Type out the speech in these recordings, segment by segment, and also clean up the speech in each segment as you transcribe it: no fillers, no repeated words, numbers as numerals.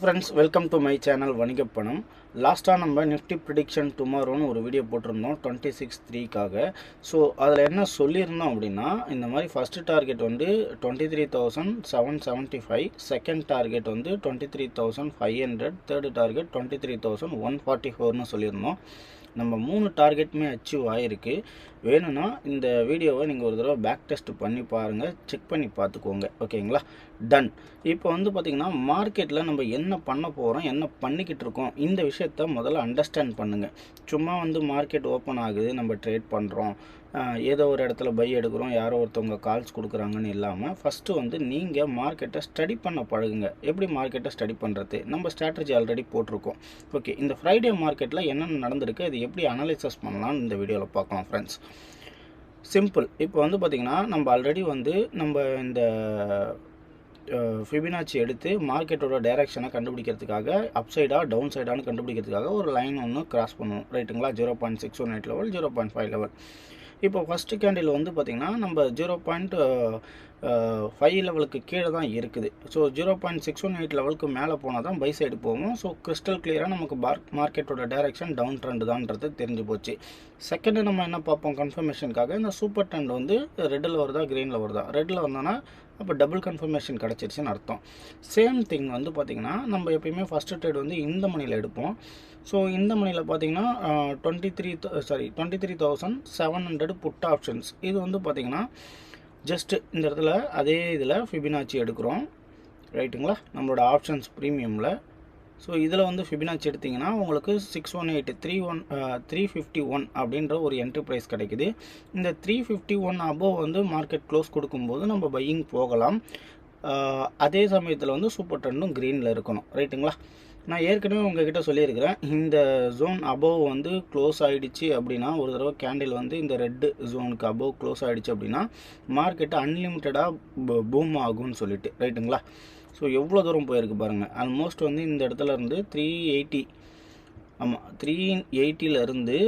friends, welcome to my channel வணிகப்பணம். லாஸ்ட்டாக நம்ம Nifty prediction டுமாரோன்னு ஒரு வீடியோ போட்டிருந்தோம் 26/3க்காக. ஸோ அதில் என்ன சொல்லியிருந்தோம் அப்படின்னா, இந்த மாதிரி ஃபஸ்ட்டு டார்கெட் வந்து 23,775, செகண்ட் டார்கெட் வந்து 23,500, தேர்டு டார்கெட் 23,144ன்னு சொல்லியிருந்தோம். நம்ம 3 டார்கெட்டுமே அச்சீவ் ஆகிருக்கு. வேணும்னா இந்த வீடியோவை நீங்கள் ஒரு தடவை பேக் டெஸ்ட் பண்ணி பாருங்கள், செக் பண்ணி பார்த்துக்கோங்க. ஓகேங்களா? டன். இப்போ வந்து பார்த்திங்கன்னா மார்க்கெட்டில் நம்ம என்ன பண்ண போகிறோம், என்ன பண்ணிக்கிட்டு இருக்கோம், இந்த விஷயத்த முதல்ல அண்டர்ஸ்டாண்ட் பண்ணுங்கள். சும்மா வந்து மார்க்கெட் ஓப்பன் ஆகுது, நம்ம ட்ரேட் பண்ணுறோம், ஏதோ ஒரு இடத்துல பை எடுக்கிறோம், யாரோ ஒருத்தவங்க கால்ஸ் கொடுக்குறாங்கன்னு இல்லாமல் ஃபஸ்ட்டு வந்து நீங்கள் மார்க்கெட்டை ஸ்டடி பண்ண பழகுங்க. எப்படி மார்க்கெட்டை ஸ்டடி பண்ணுறது, நம்ம ஸ்ட்ராட்டஜி ஆல்ரெடி போட்டிருக்கோம். ஓகே, இந்த ஃப்ரைடே மார்க்கெட்டில் என்னென்ன நடந்திருக்கு, அது எப்படி அனலைசஸ் பண்ணலாம்னு இந்த வீடியோவில் பார்க்கலாம் ஃப்ரெண்ட்ஸ். சிம்பிள். இப்போ வந்து பார்த்திங்கன்னா நம்ம ஆல்ரெடி வந்து நம்ம இந்த ஃபிபினாச்சி எடுத்து மார்க்கெட்டோட டைரெக்ஷனை கண்டுபிடிக்கிறதுக்காக அப்சைடா டவுன் சைடானு கண்டுபிடிக்கிறதுக்காக ஒரு லைன் ஒன்று கிராஸ் பண்ணுவோம். ரைட்டுங்களா? 0.618 லெவல், 0.5 லெவல். இப்போ ஃபஸ்ட்டு கேண்டில் வந்து பார்த்திங்கன்னா நம்ம 0.5 லெவலுக்கு கீழே தான் இருக்குது. ஸோ 0.618 லெவலுக்கு மேலே போனால் தான் பை சைடு போவோம். ஸோ கிறிஸ்டல் கிளியராக நமக்கு மார்க்கெட்டோட டைரெக்ஷன் டவுன் ட்ரெண்டு தான்ன்றது தெரிஞ்சு போச்சு. செகண்டு நம்ம என்ன பார்ப்போம், கன்ஃபர்மேஷனுக்காக இந்த சூப்பர் ட்ரெண்ட் வந்து ரெட்டில் வருதா க்ரீனில் வருதா. ரெட்டில் வந்தோன்னா அப்போ டபுள் கன்ஃபர்மேஷன் கிடச்சிருச்சுன்னு அர்த்தம். சேம் திங் வந்து பார்த்திங்கன்னா நம்ம எப்பயுமே ஃபஸ்ட்டு ட்ரேட் வந்து இந்த மணியில் எடுப்போம். ஸோ இந்த மணியில் பார்த்திங்கன்னா 23,700 புட் ஆப்ஷன்ஸ். இது வந்து பார்த்திங்கன்னா ஜஸ்ட்டு இந்த இடத்துல அதே இதில் ஃபிபினாச்சி எடுக்கிறோம். ரைட்டுங்களா? நம்மளோட ஆப்ஷன்ஸ் ப்ரீமியமில். ஸோ இதில் வந்து ஃபிபினாச்சி எடுத்திங்கன்னா உங்களுக்கு 351 அப்படின்ற ஒரு என்ட்ரி ப்ரைஸ் கிடைக்குது. இந்த 351 அபோவ் வந்து மார்க்கெட் க்ளோஸ் கொடுக்கும்போது நம்ம பையிங் போகலாம். அதே சமயத்தில் வந்து சூப்பர் ட்ரெண்டும் க்ரீனில் இருக்கணும். ரைட்டுங்களா? நான் ஏற்கனவே உங்ககிட்ட சொல்லியிருக்கிறேன், இந்த ஜோன் அபோவ் வந்து க்ளோஸ் ஆகிடுச்சு அப்படின்னா, ஒரு தடவை கேண்டில் வந்து இந்த ரெட்டு ஜோனுக்கு அபோவ் க்ளோஸ் ஆகிடுச்சு அப்படின்னா மார்க்கெட்டு அன்லிமிட்டடாக பூம் ஆகும்னு சொல்லிட்டு. ரைட்டுங்களா? ஸோ எவ்வளோ தூரம் போயிருக்கு பாருங்கள். ஆல்மோஸ்ட் வந்து இந்த இடத்துல இருந்து 380, ஆமாம் 380லேருந்து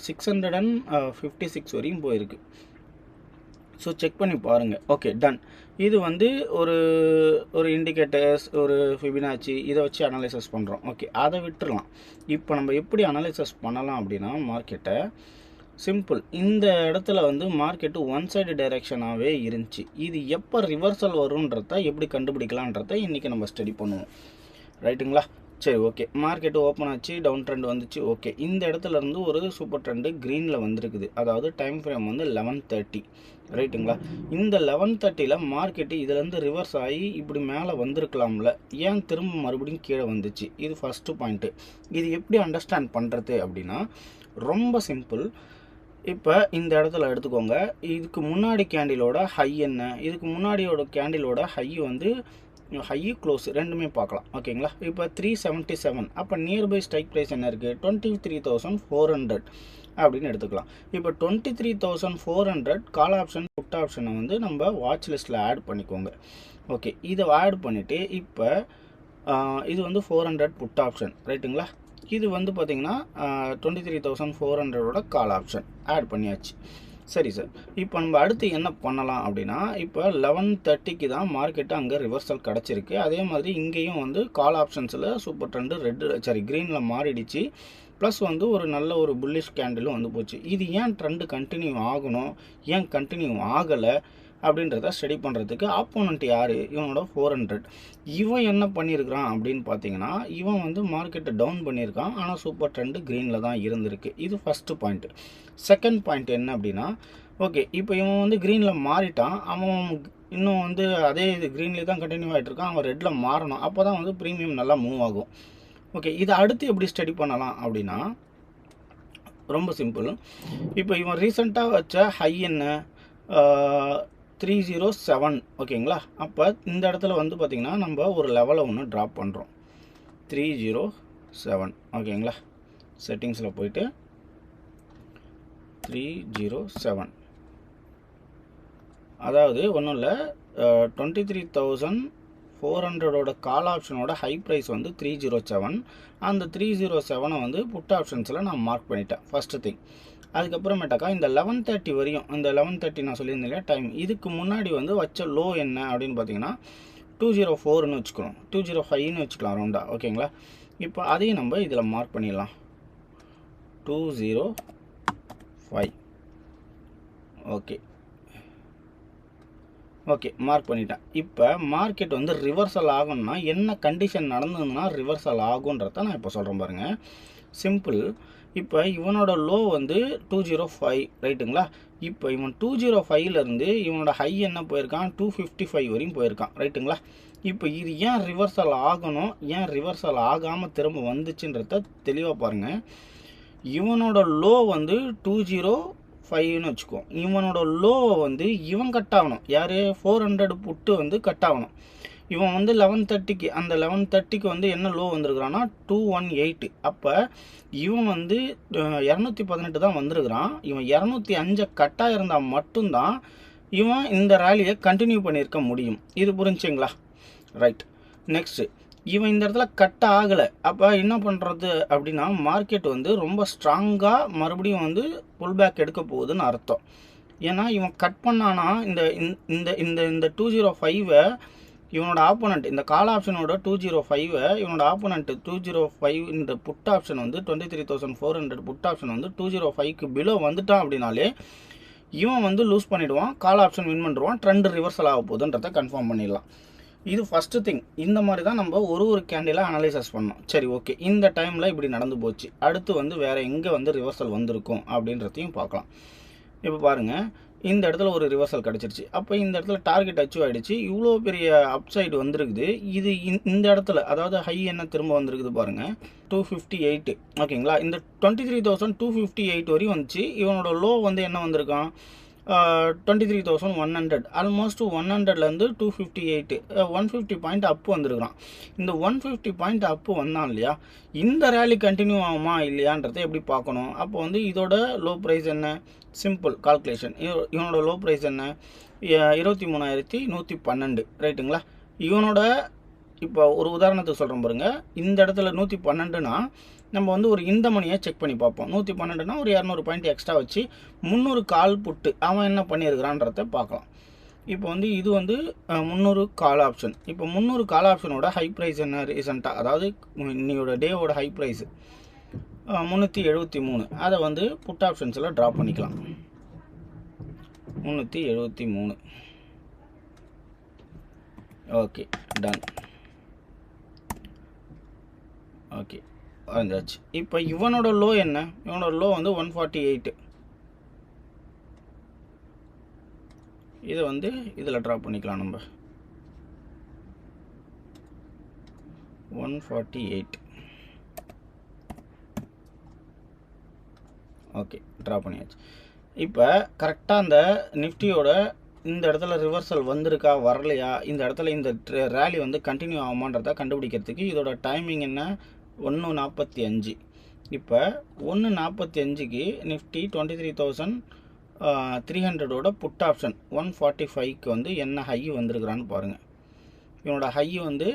656 வரையும் போயிருக்கு. ஸோ செக் பண்ணி பாருங்கள். Okay, done. இது வந்து ஒரு இண்டிகேட்டர்ஸ், ஒரு ஃபிபினாச்சி, இதை வச்சு அனலைசஸ் பண்ணுறோம். ஓகே, அதை விட்டுறலாம். இப்போ நம்ம எப்படி அனலைசஸ் பண்ணலாம் அப்படின்னா, மார்க்கெட்டை சிம்பிள். இந்த இடத்துல வந்து மார்க்கெட்டு ஒன் சைடு டைரெக்ஷனாகவே இருந்துச்சு. இது எப்போ ரிவர்சல் வரும்ன்றத எப்படி கண்டுபிடிக்கலான்றத இன்றைக்கி நம்ம ஸ்டடி பண்ணுவோம். ரைட்டுங்களா? சரி, ஓகே. மார்க்கெட்டு ஓப்பன் ஆச்சு, டவுன் ட்ரெண்ட் வந்துச்சு. ஓகே, இந்த இடத்துல இருந்து ஒரு சூப்பர் ட்ரெண்டு க்ரீனில் வந்திருக்குது. அதாவது டைம் ஃப்ரேம் வந்து 11:30. ரைட்டுங்களா? இந்த 11:30ல் மார்க்கெட்டு இதிலேருந்து ரிவர்ஸ் ஆகி இப்படி மேலே வந்திருக்கலாம்ல, ஏன் திரும்ப மறுபடியும் கீழே வந்துச்சு? இது ஃபஸ்ட்டு பாயிண்ட்டு. இது எப்படி அண்டர்ஸ்டாண்ட் பண்ணுறது அப்படின்னா ரொம்ப சிம்பிள். இப்போ இந்த இடத்துல எடுத்துக்கோங்க, இதுக்கு முன்னாடி கேண்டிலோட ஹை என்ன, இதுக்கு முன்னாடியோட கேண்டிலோட ஹை வந்து ஹை க்ளோஸ் ரெண்டுமே பார்க்கலாம். ஓகேங்களா? இப்போ 377. அப்போ நியர்பை ஸ்ட்ரைக் ப்ரைஸ் என்ன இருக்குது, 23,400 அப்படின்னு எடுத்துக்கலாம். இப்போ 23,400 கால் ஆப்ஷன் புட் ஆப்ஷனை வந்து நம்ம வாட்ச் லிஸ்ட்டில் ஆட் பண்ணிக்கோங்க. ஓகே, இதை ஆட் பண்ணிவிட்டு இப்போ இது வந்து 400 புட் ஆப்ஷன். ரைட்டுங்களா? இது வந்து பார்த்திங்கன்னா 23,400ஓட கால் ஆப்ஷன் ஆட் பண்ணியாச்சு. சரி சார், இப்போ நம்ம அடுத்து என்ன பண்ணலாம் அப்படின்னா, இப்போ 11:30க்கு தான் மார்க்கெட்டு அங்கே ரிவர்சல் கிடச்சிருக்கு. அதே மாதிரி இங்கேயும் வந்து கால் ஆப்ஷன்ஸில் சூப்பர் ட்ரெண்டு க்ரீனில் மாறிடுச்சு. ப்ளஸ் வந்து ஒரு நல்ல ஒரு புல்லிஷ் கேண்டிலும் வந்து போச்சு. இது ஏன் ட்ரெண்டு கண்டினியூ ஆகணும், ஏன் கண்டினியூ ஆகலை அப்படின்றத ஸ்டடி பண்ணுறதுக்கு ஆப்போனண்ட் யார், இவனோட 400. இவன் என்ன பண்ணியிருக்கிறான் அப்படின்னு பார்த்தீங்கன்னா, இவன் வந்து மார்க்கெட்டை டவுன் பண்ணியிருக்கான். ஆனால் சூப்பர் ட்ரெண்டு க்ரீனில் தான் இருந்திருக்கு. இது ஃபஸ்ட்டு பாயிண்ட்டு. செகண்ட் பாயிண்ட் என்ன அப்படின்னா, ஓகே, இப்போ இவன் வந்து க்ரீனில் மாறிட்டான். அவன் இன்னும் வந்து அதே இது க்ரீன்லேயே தான் கண்டினியூ ஆகிட்டு இருக்கான். அவன் ரெட்டில் மாறணும். அப்போ தான் வந்து ப்ரீமியம் நல்லா மூவ் ஆகும். ஓகே, இதை அடுத்து எப்படி ஸ்டடி பண்ணலாம் அப்படின்னா ரொம்ப சிம்பிள். இப்போ இவன் ரீசெண்டாக வச்ச ஹை என்ன, 307. ஓகேங்களா? அப்போ இந்த இடத்துல வந்து பார்த்திங்கன்னா நம்ம ஒரு லெவலை ஒன்று ட்ராப் பண்ணுறோம். 307. ஓகேங்களா? செட்டிங்ஸில் போயிட்டு 307, அதாவது ஒன்றும் இல்லை, 23,400ஓட கால் ஆப்ஷனோட ஹை ப்ரைஸ் வந்து 307. அந்த 307 வந்து புட் ஆப்ஷன்ஸில் நான் மார்க் பண்ணிட்டேன். First thing. அதுக்கப்புறமேட்டாக்கா இந்த 11:30 வரையும், இந்த 11:30 நான் சொல்லியிருந்தேன் இல்லையா டைம், இதுக்கு முன்னாடி வந்து வச்ச லோ என்ன அப்படின்னு பார்த்தீங்கன்னா 204ன்னு வச்சுக்கணும், 205ன்னு வச்சுக்கலாம் ரவுண்டாக. ஓகேங்களா? இப்போ அதையும் நம்ம இதில் மார்க் பண்ணிடலாம், 205. ஓகே ஓகே, மார்க் பண்ணிட்டேன். இப்போ மார்க்கெட் வந்து ரிவர்சல் ஆகணும்னா என்ன கண்டிஷன் நடந்ததுன்னா ரிவர்சல் ஆகுன்றத நான் இப்போ சொல்கிறேன் பாருங்கள். சிம்பிள். இப்போ இவனோட லோ வந்து 205 ரைட்டுங்களா? இப்போ இவன் 205லேருந்து இவனோட ஹை என்ன போயிருக்கான், 255 வரையும் போயிருக்கான் ரைட்டுங்களா? இப்போ இது ஏன் ரிவர்சல் ஆகணும், ஏன் ரிவர்சல் ஆகாமல் திரும்ப வந்துச்சுன்றத தெளிவாக பாருங்கள். இவனோட லோ வந்து 205ன்னு வச்சுக்கோ. இவனோட லோவை வந்து இவன் கட் ஆகணும். யார்? 400 புட்டு வந்து கட் ஆகணும். இவன் வந்து 1130க்கு, அந்த 1130க்கு வந்து என்ன லோ வந்திருக்கிறான்னா 218. அப்போ இவன் வந்து 218 தான் வந்திருக்கிறான். இவன் 205 கட்டாக இருந்தால் மட்டும்தான் இவன் இந்த ரேலியை கண்டினியூ பண்ணியிருக்க முடியும். இது புரிஞ்சுங்களா? ரைட். நெக்ஸ்ட்டு, இவன் இந்த இடத்துல கட் ஆகலை. அப்போ என்ன பண்ணுறது அப்படின்னா மார்க்கெட் வந்து ரொம்ப ஸ்ட்ராங்காக மறுபடியும் வந்து புல் பேக் எடுக்க போகுதுன்னு அர்த்தம். ஏன்னா இவன் கட் பண்ணானா இந்த இந்த இந்த இந்த 205-ஐ இவனோட ஆப்போனண்ட், இந்த கால் ஆப்ஷனோட 205-ஐ இவனோட ஆப்போனண்ட் 205 இந்த புட் ஆப்ஷன் வந்து 23,400 புட் ஆப்ஷன் வந்து 205க்கு பிலோ வந்துட்டான் அப்படின்னாலே இவன் வந்து லூஸ் பண்ணிவிடுவான், கால் ஆப்ஷன் வின் பண்ணிடுவான், ட்ரெண்ட் ரிவர்சல் ஆக போகுதுன்றதை கன்ஃபார்ம் பண்ணிடலாம். இது ஃபஸ்ட்டு திங். இந்த மாதிரி தான் நம்ம ஒரு கேண்டிலாக அனலைசஸ் பண்ணோம். சரி, ஓகே, இந்த டைமில் இப்படி நடந்து போச்சு. அடுத்து வந்து வேறு எங்கே வந்து ரிவர்சல் வந்திருக்கும் அப்படின்றதையும் பார்க்கலாம். இப்போ பாருங்கள், இந்த இடத்துல ஒரு ரிவர்சல் கிடச்சிருச்சு. அப்போ இந்த இடத்துல டார்கெட் அச்சீவ் ஆகிடுச்சு. இவ்வளோ பெரிய அப்சைடு வந்துருக்குது. இது இந்த இடத்துல அதாவது ஹை என்ன திரும்ப வந்திருக்குது பாருங்கள், 258. ஓகேங்களா? இந்த 23,258 வரையும் வந்துச்சு. இவனோட லோ வந்து என்ன வந்திருக்கான், 23,100. ஆல்மோஸ்ட் 100லேருந்து 258, 150 பாயிண்ட் அப்பு வந்துருக்குறான். இந்த 150 பாயிண்ட் அப்பு வந்தான் இல்லையா, இந்த ரேலி கண்டினியூ ஆகுமா இல்லையான்றதை எப்படி பார்க்கணும்? அப்போ வந்து இதோட லோ ப்ரைஸ் என்ன, சிம்பிள் கால்குலேஷன். இவனோட லோ ப்ரைஸ் என்ன, 23,112 ரைட்டுங்களா? இவனோட இப்போ ஒரு உதாரணத்துக்கு சொல்கிறோம் பாருங்கள். இந்த இடத்துல 112னா நம்ம வந்து ஒரு இந்த மணியை செக் பண்ணி பார்ப்போம். 112னா ஒரு 200 பாயிண்ட் எக்ஸ்ட்ரா வச்சு 300 கால் புட்டு அவன் என்ன பண்ணியிருக்கிறான்றத பார்க்கலாம். இப்போ வந்து இது வந்து 300 கால் ஆப்ஷன். இப்போ 300 கால் ஆப்ஷனோட ஹை ப்ரைஸ் என்ன ரீசெண்டாக, அதாவது இன்னையோட டேவோட ஹை ப்ரைஸ் 373. அதை வந்து புட் ஆப்ஷன்ஸில் ட்ரா பண்ணிக்கலாம். 373. Okay, ton. ஓகே, வந்தாச்சு. இப்போ இவனோட லோ என்ன, இவனோட லோ வந்து 148. இதை வந்து இதில் ட்ரா பண்ணிக்கலாம் நம்ம, 148. ஓகே, ட்ரா பண்ணியாச்சு. இப்போ கரெக்டாக அந்த நிஃப்டியோட இந்த இடத்துல ரிவர்சல் வந்திருக்கா வரலையா, இந்த இடத்துல இந்த ரேலி வந்து கண்டினியூ ஆகுமான்றதை கண்டுபிடிக்கிறதுக்கு இதோட டைமிங் என்ன, 1:45. இப்போ 1:45க்கு நிஃப்டி 23,300ஓட புட் ஆப்ஷன் 145க்கு வந்து என்ன ஹை வந்திருக்கிறான்னு பாருங்கள். இவனோட ஹை வந்து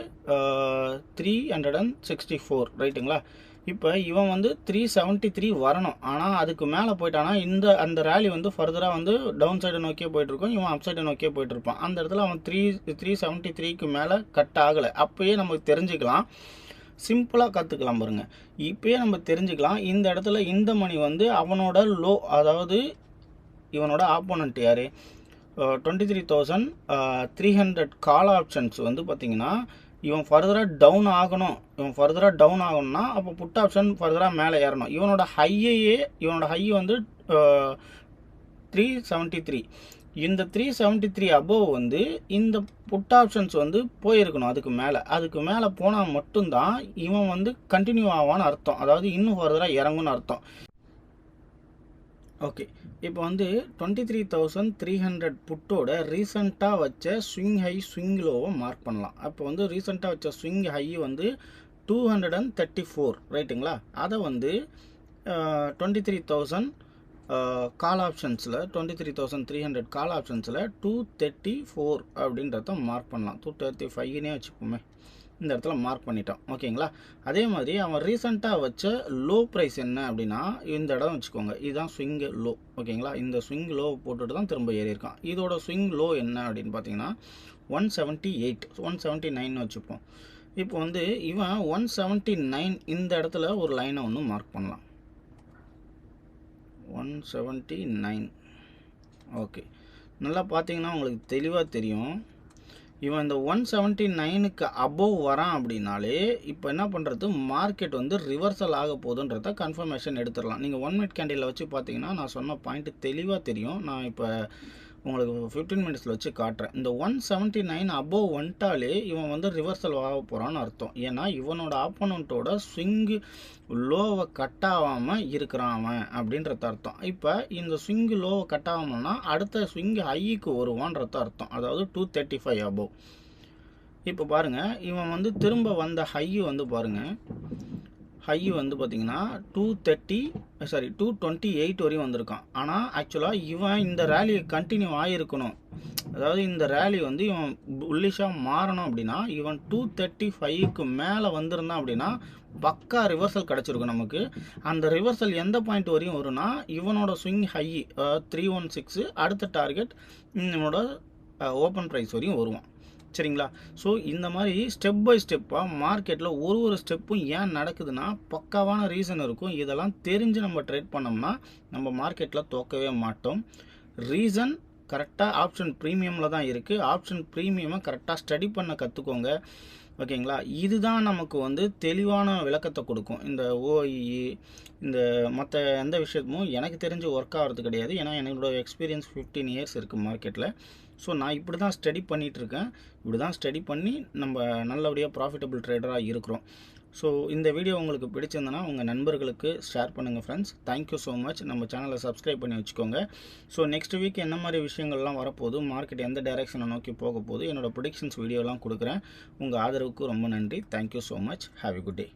364 ரைட்டுங்களா? இப்போ இவன் வந்து 373 வரணும். ஆனால் அதுக்கு மேலே போயிட்டானா அந்த ரேலி வந்து ஃபர்தராக வந்து டவுன் சைடை நோக்கியே போயிட்டுருக்கும், இவன் அப் சைடை நோக்கியே போயிட்டுருப்பான். அந்த இடத்துல அவன் 373க்கு மேலே கட் ஆகலை. அப்போயே நமக்கு தெரிஞ்சுக்கலாம், சிம்பிளாக கற்றுக்கலாம் பாருங்கள். இப்போயே நம்ம தெரிஞ்சுக்கலாம், இந்த இடத்துல இந்த மணி வந்து அவனோட லோ, அதாவது இவனோட ஆப்போனண்ட் யார், 23,300 கால் ஆப்ஷன்ஸ் வந்து பார்த்திங்கன்னா இவன் ஃபர்தராக டவுன் ஆகணும். இவன் ஃபர்தராக டவுன் ஆகணும்னா அப்போ புட் ஆப்ஷன் ஃபர்தராக மேலே ஏறணும். இவனோட ஹை வந்து 373. இந்த 373 அபோவ் வந்து இந்த புட் ஆப்ஷன்ஸ் வந்து போயிருக்கணும் அதுக்கு மேலே போனால் மட்டும்தான் இவன் வந்து கண்டினியூ ஆவான்னு அர்த்தம். அதாவது இன்னும் ஃபர்தராக இறங்குன்னு அர்த்தம். ஓகே, இப்போ வந்து 23,300 புட்டோட ரீசெண்டாக வச்ச ஸ்விங் ஹை ஸ்விங் லோவை மார்க் பண்ணலாம். அப்போ வந்து ரீசெண்டாக வச்ச ஸ்விங் ஹை வந்து 234 ரைட்டுங்களா? அதை வந்து 23,000 கால் ஆப்ஷன்ஸில் 23,300 கால் ஆப்ஷன்ஸில் 234 அப்படின்றத மார்க் பண்ணலாம். 235னே வச்சுப்போமே. இந்த இடத்துல மார்க் பண்ணிட்டான். ஓகேங்களா? அதே மாதிரி அவன் ரீசெண்டாக வச்ச லோ ப்ரைஸ் என்ன அப்படின்னா இந்த இடம் வச்சுக்கோங்க. இதுதான் ஸ்விங் லோ. ஓகேங்களா? இந்த ஸ்விங் லோ போட்டுட்டு தான் திரும்ப ஏறி இருக்கான். இதோட ஸ்விங் லோ என்ன அப்படின்னு பார்த்தீங்கன்னா 178 179 வச்சுப்போம். இப்போ வந்து இவன் 179 இந்த இடத்துல ஒரு லைனை ஒன்று மார்க் பண்ணலாம். 179. ஓகே, நல்லா பார்த்தீங்கன்னா உங்களுக்கு தெளிவாக தெரியும். இவன் இந்த 179க்கு அபோவ் வரான் அப்படின்னாலே இப்போ என்ன பண்ணுறது, மார்க்கெட் வந்து ரிவர்சல் ஆக போகுதுன்றத கன்ஃபர்மேஷன் எடுத்துடலாம். நீங்கள் 1 மினிட் கேண்டிலில் வச்சு பார்த்தீங்கன்னா நான் சொன்ன பாயிண்ட்டு தெளிவாக தெரியும். நான் இப்போ உங்களுக்கு 15 மினிட்ஸில் வச்சு காட்டுறேன். இந்த 179 அபோவ் வந்துட்டாலே இவன் வந்து ரிவர்சல் ஆக போகிறான்னு அர்த்தம். ஏன்னா இவனோட ஆப்போனண்ட்டோட ஸ்விங்கு லோவை கட் ஆகாமல் இருக்கிறான் அவன் அப்படின்றது அர்த்தம். இப்போ இந்த ஸ்விங்கு லோவை கட் ஆகாமல்னா அடுத்த ஸ்விங்கு ஹைக்கு வருவான்றது அர்த்தம். அதாவது 235 அபோவ். இப்போ பாருங்கள், இவன் வந்து திரும்ப வந்த ஹை வந்து பாருங்கள், ஹை வந்து பார்த்திங்கன்னா 228 வரையும் வந்திருக்கான். ஆனால் ஆக்சுவலாக இவன் இந்த ரேலியை கண்டினியூ ஆகிருக்கணும். அதாவது இந்த ரேலி வந்து இவன் புல்லிஷாக மாறணும் அப்படின்னா இவன் 235க்கு மேலே வந்திருந்தான் அப்படின்னா பக்கா ரிவர்சல் கிடச்சிருக்கும் நமக்கு. அந்த ரிவர்சல் எந்த பாயிண்ட் வரையும் வரும்னா இவனோட ஸ்விங் ஹை 316 அடுத்த டார்கெட் இவனோட ஓப்பன் ப்ரைஸ் வரையும் வருவான். சரிங்களா? ஸோ இந்த மாதிரி ஸ்டெப் பை ஸ்டெப்பாக மார்க்கெட்டில் ஒரு ஸ்டெப்பும் ஏன் நடக்குதுன்னா பக்காவான ரீசன் இருக்கும். இதெல்லாம் தெரிஞ்சு நம்ம ட்ரேட் பண்ணோம்னா நம்ம மார்க்கெட்டில் தோக்கவே மாட்டோம். ரீசன் கரெக்டாக ஆப்ஷன் ப்ரீமியமில் தான் இருக்குது. ஆப்ஷன் ப்ரீமியமை கரெக்டாக ஸ்டடி பண்ண கற்றுக்கோங்க. ஓகேங்களா? இதுதான் நமக்கு வந்து தெளிவான விளக்கத்தை கொடுக்கும். இந்த ஓஇஇ இந்த மற்ற எந்த விஷயமும் எனக்கு தெரிஞ்சு ஒர்க் ஆகிறது கிடையாது. ஏன்னா என்னோட எக்ஸ்பீரியன்ஸ் 15 இயர்ஸ் இருக்குது மார்க்கெட்டில். ஸோ நான் இப்படி தான் ஸ்டடி பண்ணிகிட்ருக்கேன். இப்படி தான் ஸ்டடி பண்ணி நம்ம நல்லபடியாக ப்ராஃபிட்டபிள் ட்ரேடராக இருக்கிறோம். ஸோ இந்த வீடியோ உங்களுக்கு பிடிச்சிருந்தனா உங்கள் நண்பர்களுக்கு ஷேர் பண்ணுங்கள் ஃப்ரெண்ட்ஸ். Thank you so much. நம்ம சேனலை சப்ஸ்கிரைப் பண்ணி வச்சுக்கோங்க. ஸோ நெக்ஸ்ட் வீக் என்ன மாதிரி விஷயங்கள்லாம் வரப்போகுது, மார்க்கெட் எந்த டைரெக்ஷனை நோக்கி போக போகுது, என்னோடய ப்ரெடிக்ஷன்ஸ் வீடியோலாம் கொடுக்குறேன். உங்கள் ஆதரவுக்கு ரொம்ப நன்றி. Thank you so much. Have a good day.